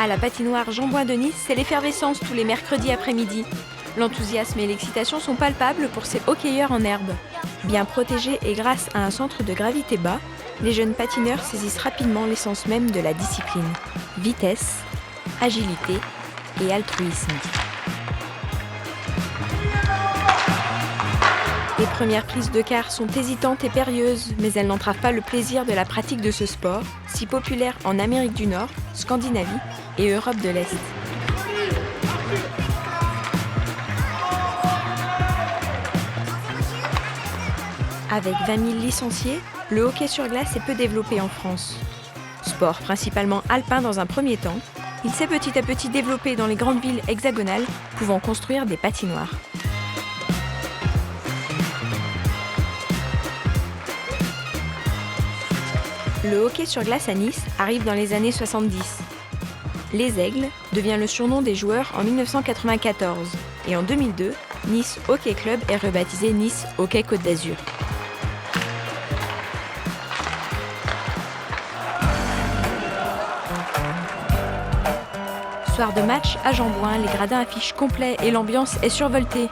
À la patinoire Jean-Bouin de Nice, c'est l'effervescence tous les mercredis après-midi. L'enthousiasme et l'excitation sont palpables pour ces hockeyeurs en herbe. Bien protégés et grâce à un centre de gravité bas, les jeunes patineurs saisissent rapidement l'essence même de la discipline. Vitesse, agilité et altruisme. Les premières prises de quart sont hésitantes et périlleuses, mais elles n'entravent pas le plaisir de la pratique de ce sport, si populaire en Amérique du Nord, Scandinavie et Europe de l'Est. Avec 20 000 licenciés, le hockey sur glace est peu développé en France. Sport principalement alpin dans un premier temps, il s'est petit à petit développé dans les grandes villes hexagonales, pouvant construire des patinoires. Le hockey sur glace à Nice arrive dans les années 70. Les Aigles devient le surnom des joueurs en 1994 et en 2002, Nice Hockey Club est rebaptisé Nice Hockey Côte d'Azur. Soir de match à Jean-Bouin, les gradins affichent complet et l'ambiance est survoltée.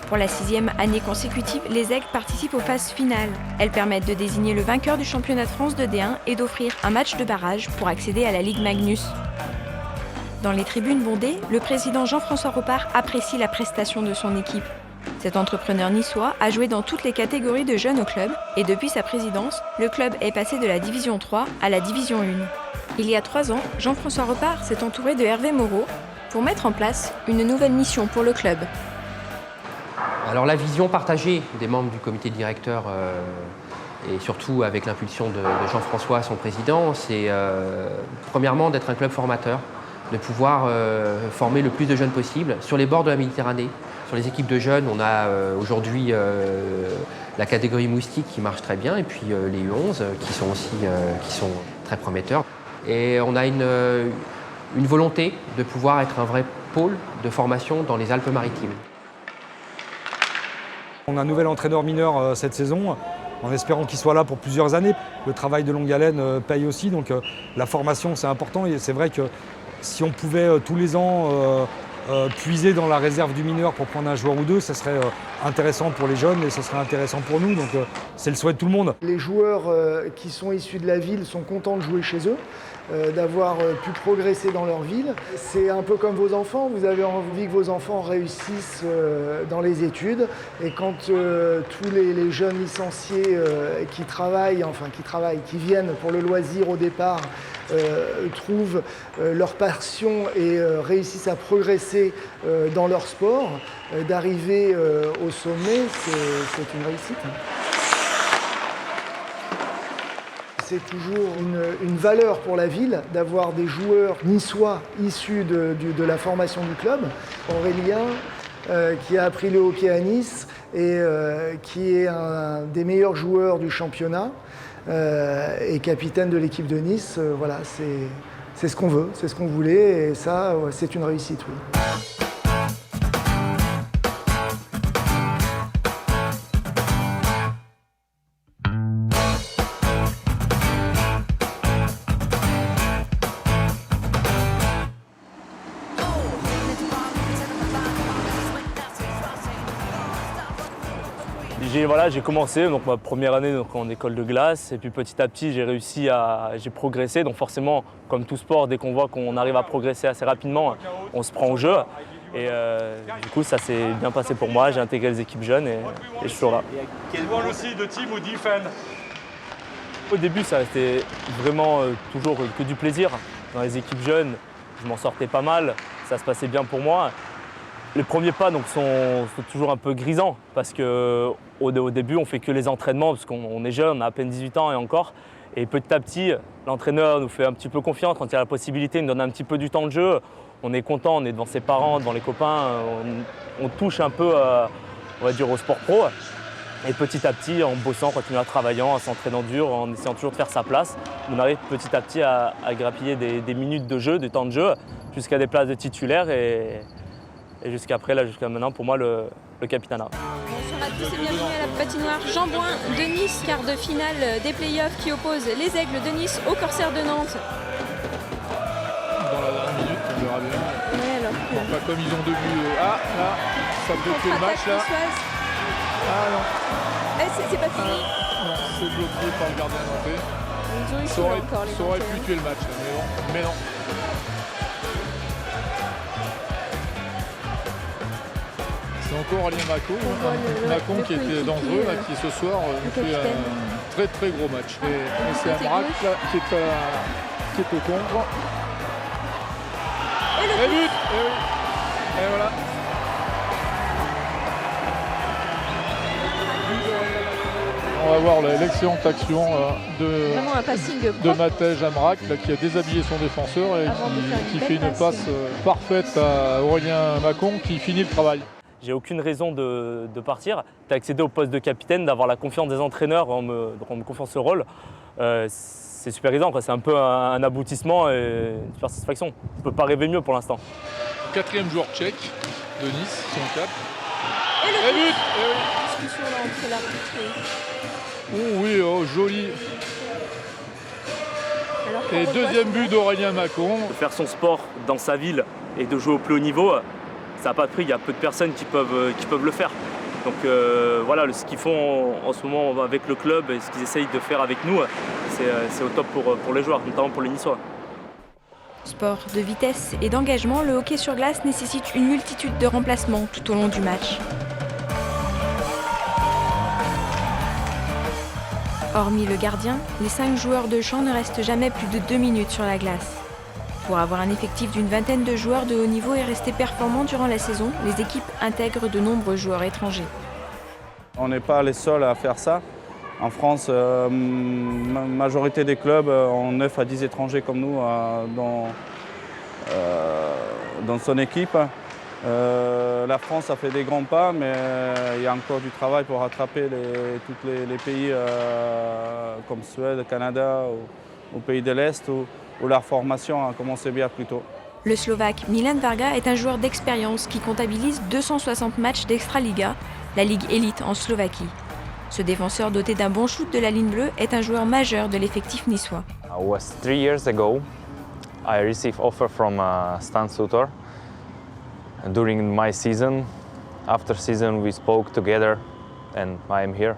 Pour la 6e année consécutive, les Aigles participent aux phases finales. Elles permettent de désigner le vainqueur du championnat de France de D1 et d'offrir un match de barrage pour accéder à la Ligue Magnus. Dans les tribunes bondées, le président Jean-François Ropart apprécie la prestation de son équipe. Cet entrepreneur niçois a joué dans toutes les catégories de jeunes au club et depuis sa présidence, le club est passé de la Division 3 à la Division 1. Il y a 3 ans, Jean-François Ropart s'est entouré de Hervé Moreau pour mettre en place une nouvelle mission pour le club. Alors la vision partagée des membres du comité directeur et surtout avec l'impulsion de Jean-François, son président, c'est premièrement d'être un club formateur, de pouvoir former le plus de jeunes possible sur les bords de la Méditerranée. Sur les équipes de jeunes, on a aujourd'hui la catégorie moustique qui marche très bien et puis les U11 qui sont aussi très prometteurs. Et on a une volonté de pouvoir être un vrai pôle de formation dans les Alpes-Maritimes. On a un nouvel entraîneur mineur cette saison, en espérant qu'il soit là pour plusieurs années. Le travail de longue haleine paye aussi, donc la formation c'est important. Et c'est vrai que si on pouvait tous les ans puiser dans la réserve du mineur pour prendre un joueur ou deux, ça serait intéressant pour les jeunes et ça serait intéressant pour nous. Donc c'est le souhait de tout le monde. Les joueurs qui sont issus de la ville sont contents de jouer chez eux. D'avoir pu progresser dans leur ville. C'est un peu comme vos enfants, vous avez envie que vos enfants réussissent dans les études et quand tous les jeunes licenciés qui viennent pour le loisir au départ, trouvent leur passion et réussissent à progresser dans leur sport, d'arriver au sommet, c'est une réussite. C'est toujours une valeur pour la ville d'avoir des joueurs niçois issus de la formation du club. Aurélien, qui a appris le hockey à Nice et qui est un des meilleurs joueurs du championnat et capitaine de l'équipe de Nice. Voilà, c'est ce qu'on veut, c'est ce qu'on voulait et ça, c'est une réussite, oui. J'ai commencé donc ma première année donc, en école de glace et puis petit à petit j'ai progressé. Donc forcément, comme tout sport, dès qu'on voit qu'on arrive à progresser assez rapidement, on se prend au jeu. Et du coup, ça s'est bien passé pour moi. J'ai intégré les équipes jeunes et je suis là. Quel rôle aussi de team ou defend? Au début, ça restait vraiment toujours que du plaisir. Dans les équipes jeunes, je m'en sortais pas mal. Ça se passait bien pour moi. Les premiers pas donc, sont toujours un peu grisants parce qu'au début, on ne fait que les entraînements parce qu'on est jeune, on a à peine 18 ans et encore. Et petit à petit, l'entraîneur nous fait un petit peu confiance quand il y a la possibilité, il nous donne un petit peu du temps de jeu. On est content, on est devant ses parents, devant les copains, on touche un peu on va dire, au sport pro. Et petit à petit, en bossant, en continuant à travailler, en s'entraînant dur, en essayant toujours de faire sa place, on arrive petit à petit à grappiller des minutes de jeu, des temps de jeu, jusqu'à des places de titulaire et jusqu'à maintenant, pour moi, le capitanat. Bonsoir à tous et bienvenue à la patinoire Jean-Bouin de Nice, quart de finale des playoffs qui opposent les Aigles de Nice aux Corsaires de Nantes. Dans la verra bien. Ouais, alors que... Enfin, comme ils ont 2 buts. Ah, là, ça peut bloquer le match là. Ah non. C'est pas fini. Non, c'est bloqué par le gardien d'entrée. Ils ont eu Ça aurait, encore les ça aurait pu tuer le match, mais non. C'est encore Aurélien Macon qui était dangereux, là, qui ce soir fait un très très gros match. Et c'est Amrac là, qui est au contre. Et but. Et oui. Et voilà. On va voir l'excellente action de Matej Amrac là, qui a déshabillé son défenseur et qui fait une passe parfaite à Aurélien Macon qui finit le travail. J'ai aucune raison de partir. D'accéder au poste de capitaine, d'avoir la confiance des entraîneurs en me confiant ce rôle, c'est super évident. C'est un peu un aboutissement et une super satisfaction. On ne peut pas rêver mieux pour l'instant. 4e joueur tchèque de Nice, son cap. Et but. Discussion là entre l'arbitre Oh oui, oh, joli. Et deuxième but d'Aurélien Macon. De faire son sport dans sa ville et de jouer au plus haut niveau, ça n'a pas de prix. Il y a peu de personnes qui peuvent le faire. Donc voilà, ce qu'ils font en ce moment avec le club et ce qu'ils essayent de faire avec nous, c'est au top pour les joueurs, notamment pour les Niçois. Sport de vitesse et d'engagement, le hockey sur glace nécessite une multitude de remplacements tout au long du match. Hormis le gardien, les 5 joueurs de champ ne restent jamais plus de 2 minutes sur la glace. Pour avoir un effectif d'une vingtaine de joueurs de haut niveau et rester performants durant la saison, les équipes intègrent de nombreux joueurs étrangers. On n'est pas les seuls à faire ça. En France, la majorité des clubs ont 9 à 10 étrangers comme nous dans son équipe. La France a fait des grands pas, mais il y a encore du travail pour rattraper tous les pays comme Suède, Canada ou pays de l'Est où la formation a commencé bien plus tôt. Le Slovaque Milan Varga est un joueur d'expérience qui comptabilise 260 matchs d'Extraliga, la ligue élite en Slovaquie. Ce défenseur doté d'un bon shoot de la ligne bleue est un joueur majeur de l'effectif niçois. It was 3 years ago. I received offer from Stan Sutor. During my season, after season, we spoke together, and I am here.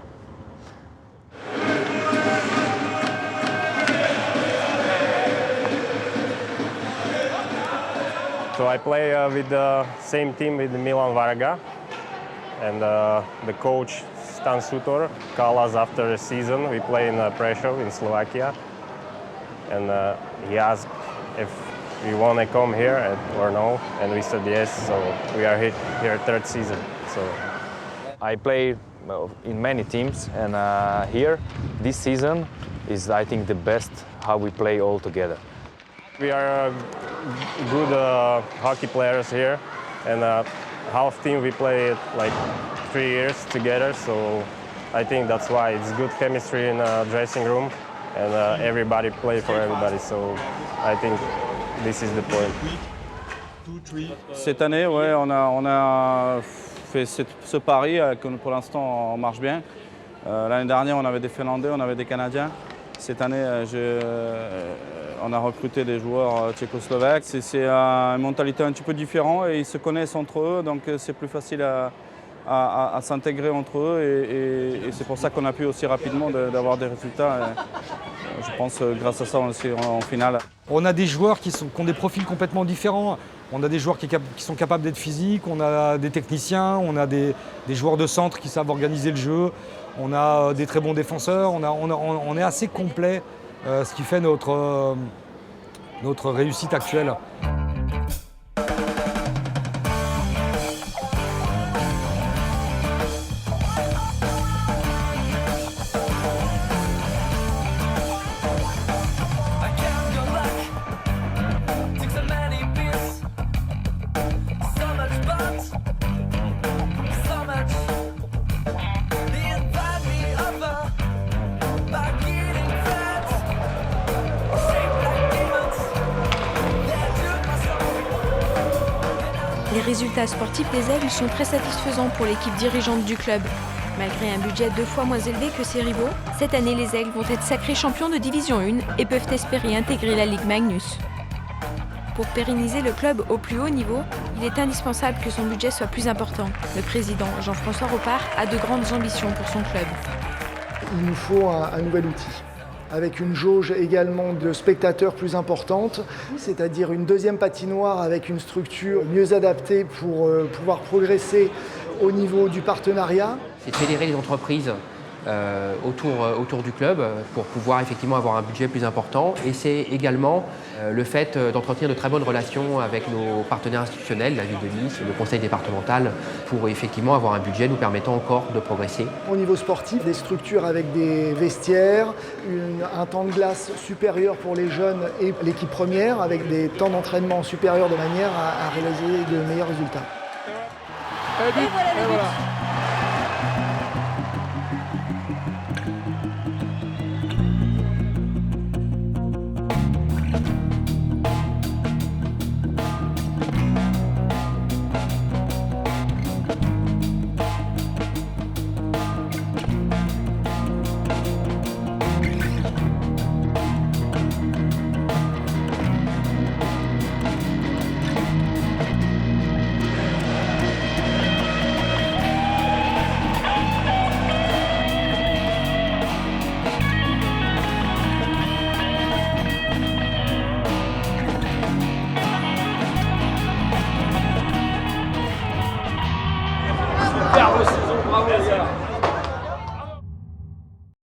So I play with the same team with Milan Varga, and the coach Stan Sutor called us after the season. We play in Prešov in Slovakia, and he asked if we want to come here or no, and we said yes. So we are here third season. So I play in many teams, and here this season is, I think, the best how we play all together. we are good hockey players here, and half team we play like 3 years together. So I think that's why it's good chemistry in the dressing room, and everybody play for everybody. So I think this is the point. Cette année, ouais, on a fait ce pari que pour l'instant on marche bien. L'année dernière, on avait des Finlandais, on avait des Canadiens. Cette année, on a recruté des joueurs tchécoslovaques. C'est une mentalité un petit peu différente et ils se connaissent entre eux, donc c'est plus facile à s'intégrer entre eux et c'est pour ça qu'on a pu aussi rapidement d'avoir des résultats. Je pense grâce à ça, on est en finale. On a des joueurs qui ont des profils complètement différents. On a des joueurs qui sont capables d'être physiques, on a des techniciens, on a des joueurs de centre qui savent organiser le jeu, on a des très bons défenseurs, on est assez complet, ce qui fait notre réussite actuelle. Les résultats sportifs des Aigles sont très satisfaisants pour l'équipe dirigeante du club. Malgré un budget 2 fois moins élevé que ses rivaux, cette année les Aigles vont être sacrés champions de Division 1 et peuvent espérer intégrer la Ligue Magnus. Pour pérenniser le club au plus haut niveau, il est indispensable que son budget soit plus important. Le président Jean-François Ropart a de grandes ambitions pour son club. Il nous faut un nouvel outil, avec une jauge également de spectateurs plus importante, c'est-à-dire une deuxième patinoire avec une structure mieux adaptée pour pouvoir progresser au niveau du partenariat. C'est de fédérer les entreprises autour du club pour pouvoir effectivement avoir un budget plus important. Et c'est également le fait d'entretenir de très bonnes relations avec nos partenaires institutionnels, la ville de Nice, le conseil départemental, pour effectivement avoir un budget nous permettant encore de progresser. Au niveau sportif, des structures avec des vestiaires, un temps de glace supérieur pour les jeunes et l'équipe première, avec des temps d'entraînement supérieurs de manière à réaliser de meilleurs résultats. Et voilà.